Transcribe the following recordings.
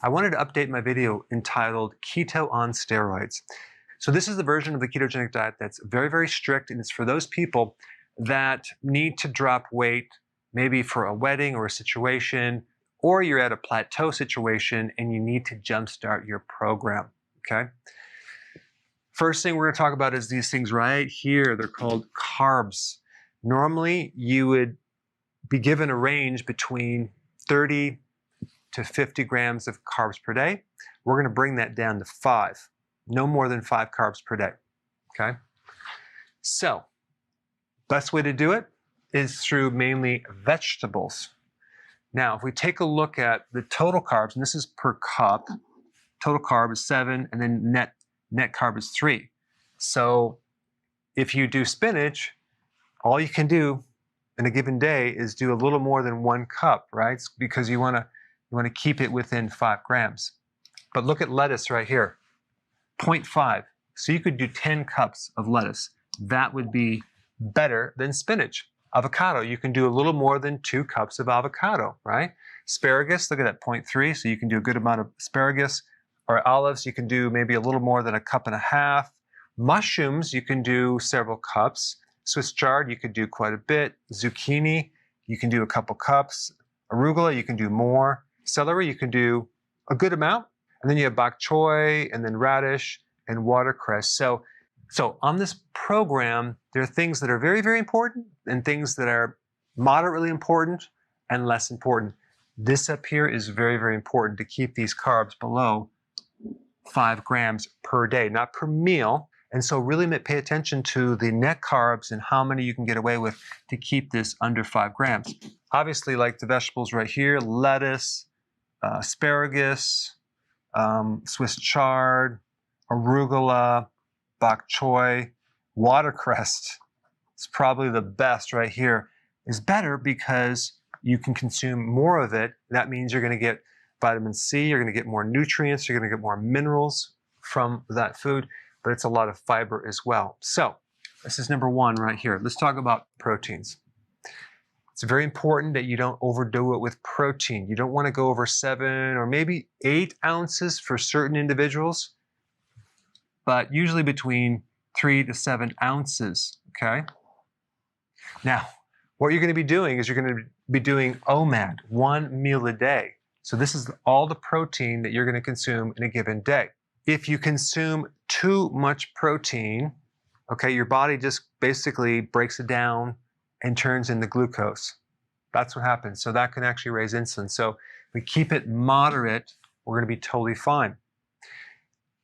I wanted to update my video entitled Keto on Steroids. So this is the version of the ketogenic diet that's very, very strict, and it's for those people that need to drop weight, maybe for a wedding or a situation, or you're at a plateau situation and you need to jumpstart your program, okay? First thing we're going to talk about is these things right here. They're called carbs. Normally, you would be given a range between 30 to 50 grams of carbs per day. We're going to bring that down to 5. No more than 5 carbs per day, okay? So, best way to do it is through mainly vegetables. Now, if we take a look at the total carbs, and this is per cup, total carb is 7, and then net carb is 3. So, if you do spinach, all you can do in a given day is do a little more than 1 cup, right? It's because you want to keep it within 5 grams. But look at lettuce right here, 0.5. So you could do 10 cups of lettuce. That would be better than spinach. Avocado, you can do a little more than 2 cups of avocado, right? Asparagus, look at that, 0.3. So you can do a good amount of asparagus. Or olives, you can do maybe a little more than 1.5 cups. Mushrooms, you can do several cups. Swiss chard, you could do quite a bit. Zucchini, you can do a couple cups. Arugula, you can do more. Celery, you can do a good amount. And then you have bok choy, and then radish, and watercress. So on this program, there are things that are very, very important, and things that are moderately important and less important. This up here is very, very important to keep these carbs below 5 grams per day, not per meal. And so really pay attention to the net carbs and how many you can get away with to keep this under 5 grams. Obviously, like the vegetables right here, lettuce, asparagus, Swiss chard, arugula, bok choy, watercress. It's probably the best right here. Is better because you can consume more of it. That means you're going to get vitamin C, you're going to get more nutrients, you're going to get more minerals from that food, but it's a lot of fiber as well. So this is number 1 right here. Let's talk about proteins. It's very important that you don't overdo it with protein. You don't want to go over 7 or maybe 8 ounces for certain individuals, but usually between 3 to 7 ounces, okay? Now, what you're going to be doing is you're going to be doing OMAD, 1 meal a day. So this is all the protein that you're going to consume in a given day. If you consume too much protein, okay, your body just basically breaks it down and turns into glucose. That's what happens. So that can actually raise insulin. So if we keep it moderate, we're going to be totally fine.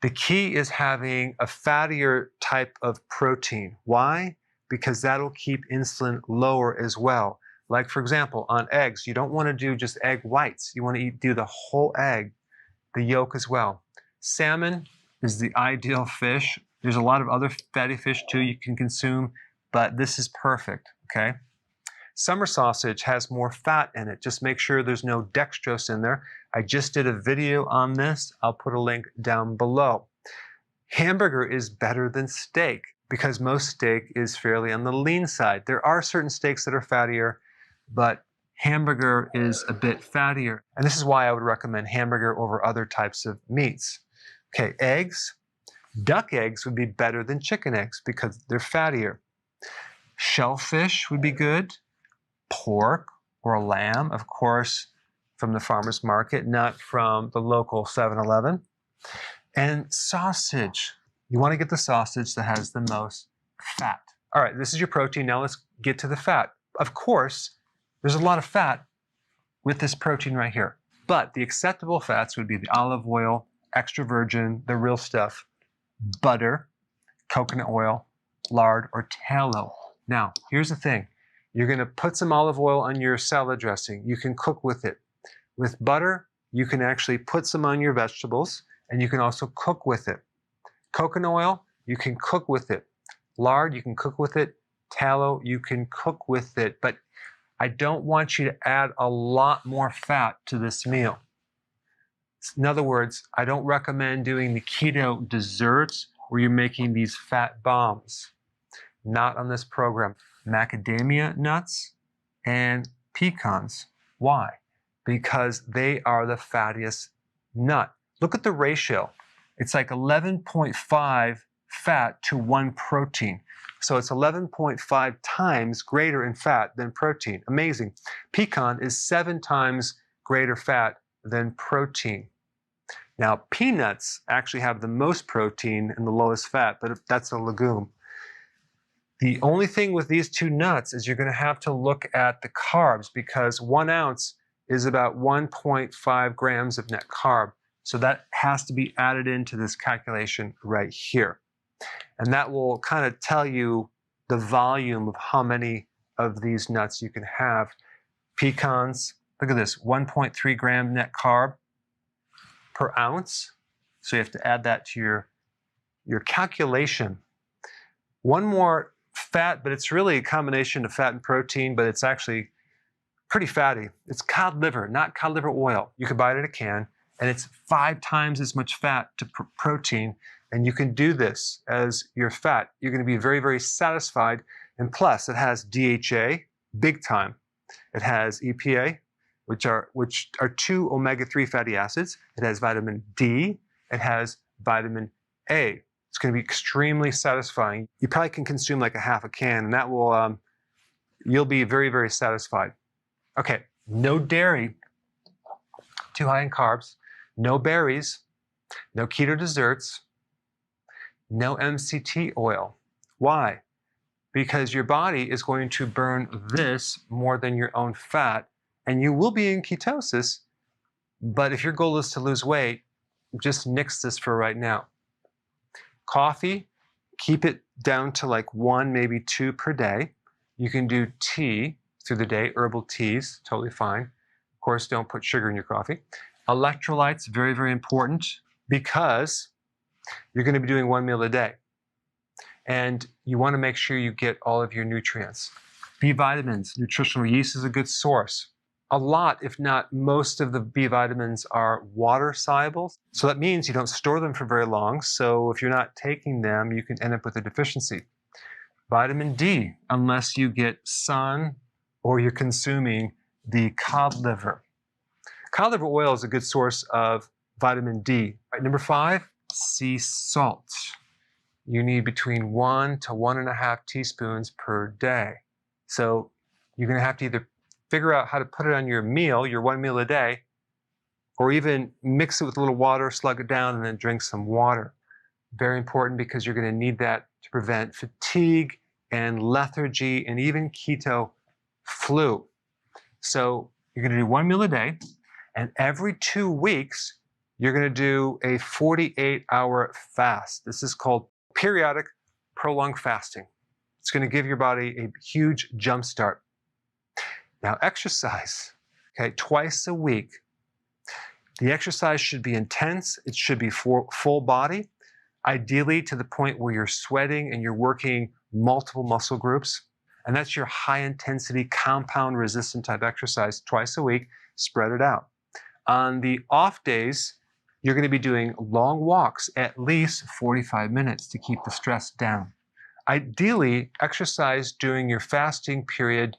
The key is having a fattier type of protein. Why? Because that'll keep insulin lower as well. Like, for example, on eggs, you don't want to do just egg whites. You want to do the whole egg, the yolk as well. Salmon is the ideal fish. There's a lot of other fatty fish too you can consume, but this is perfect, okay? Summer sausage has more fat in it. Just make sure there's no dextrose in there. I just did a video on this. I'll put a link down below. Hamburger is better than steak because most steak is fairly on the lean side. There are certain steaks that are fattier, but hamburger is a bit fattier. And this is why I would recommend hamburger over other types of meats. Okay, eggs. Duck eggs would be better than chicken eggs because they're fattier. Shellfish would be good. Pork or lamb, of course, from the farmer's market, not from the local 7-Eleven. And sausage. You want to get the sausage that has the most fat. All right, this is your protein. Now let's get to the fat. Of course, there's a lot of fat with this protein right here. But the acceptable fats would be the olive oil, extra virgin, the real stuff, butter, coconut oil, lard, or tallow. Now, here's the thing. You're going to put some olive oil on your salad dressing. You can cook with it. With butter, you can actually put some on your vegetables, and you can also cook with it. Coconut oil, you can cook with it. Lard, you can cook with it. Tallow, you can cook with it. But I don't want you to add a lot more fat to this meal. In other words, I don't recommend doing the keto desserts where you're making these fat bombs. Not on this program. Macadamia nuts and pecans. Why? Because they are the fattiest nut. Look at the ratio. It's like 11.5 fat to 1 protein. So it's 11.5 times greater in fat than protein. Amazing. Pecan is 7 times greater fat than protein. Now, peanuts actually have the most protein and the lowest fat, but that's a legume. The only thing with these two nuts is you're going to have to look at the carbs, because 1 ounce is about 1.5 grams of net carb. So that has to be added into this calculation right here. And that will kind of tell you the volume of how many of these nuts you can have. Pecans, look at this, 1.3 gram net carb per ounce. So you have to add that to your calculation. One more fat, but it's really a combination of fat and protein, but it's actually pretty fatty. It's cod liver, not cod liver oil. You can buy it in a can, and it's 5 times as much fat to protein. And you can do this as your fat. You're going to be very, very satisfied. And plus, it has DHA, big time. It has EPA, which are 2 omega-3 fatty acids. It has vitamin D. It has vitamin A. It's going to be extremely satisfying. You probably can consume like a half a can, and that will, you'll be very, very satisfied. Okay, no dairy, too high in carbs, no berries, no keto desserts, no MCT oil. Why? Because your body is going to burn this more than your own fat, and you will be in ketosis, but if your goal is to lose weight, just nix this for right now. Coffee, keep it down to like 1, maybe 2 per day. You can do tea through the day, herbal teas, totally fine. Of course, don't put sugar in your coffee. Electrolytes, very, very important, because you're going to be doing 1 meal a day. And you want to make sure you get all of your nutrients. B vitamins, nutritional yeast is a good source. A lot, if not most of the B vitamins are water soluble. So that means you don't store them for very long. So if you're not taking them, you can end up with a deficiency. Vitamin D, unless you get sun or you're consuming the cod liver. Cod liver oil is a good source of vitamin D. Right, number 5, sea salt. You need between 1 to 1.5 teaspoons per day. So you're going to have to either figure out how to put it on your meal, your 1 meal a day, or even mix it with a little water, slug it down, and then drink some water. Very important, because you're going to need that to prevent fatigue and lethargy and even keto flu. So you're going to do 1 meal a day, and every 2 weeks, you're going to do a 48-hour fast. This is called periodic prolonged fasting. It's going to give your body a huge jump start. Now, exercise, okay, twice a week. The exercise should be intense. It should be full body, ideally to the point where you're sweating and you're working multiple muscle groups. And that's your high intensity compound resistant type exercise twice a week. Spread it out. On the off days, you're going to be doing long walks, at least 45 minutes to keep the stress down. Ideally, exercise during your fasting period,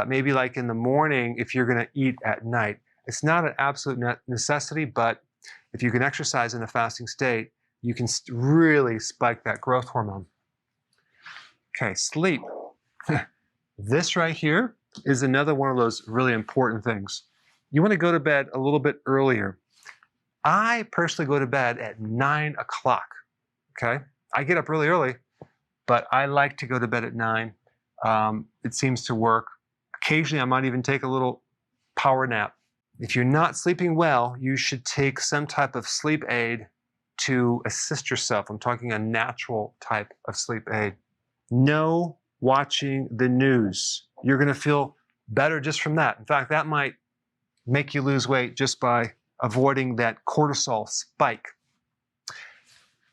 maybe like in the morning if you're going to eat at night. It's not an absolute necessity, but if you can exercise in a fasting state, you can really spike that growth hormone. Okay, sleep. This right here is another one of those really important things. You want to go to bed a little bit earlier. I personally go to bed at 9 o'clock, okay? I get up really early, but I like to go to bed at 9. It seems to work. Occasionally, I might even take a little power nap. If you're not sleeping well, you should take some type of sleep aid to assist yourself. I'm talking a natural type of sleep aid. No watching the news. You're going to feel better just from that. In fact, that might make you lose weight just by avoiding that cortisol spike.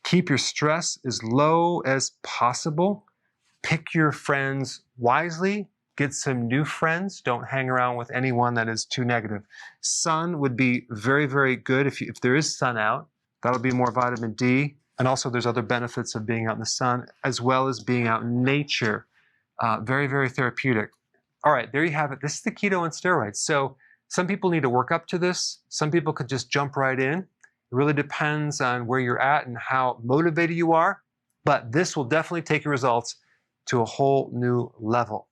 Keep your stress as low as possible. Pick your friends wisely. Get some new friends. Don't hang around with anyone that is too negative. Sun would be very, very good if there is sun out. That'll be more vitamin D. And also there's other benefits of being out in the sun, as well as being out in nature. Very, very therapeutic. All right, there you have it. This is the keto on steroids. So some people need to work up to this. Some people could just jump right in. It really depends on where you're at and how motivated you are, but this will definitely take your results to a whole new level.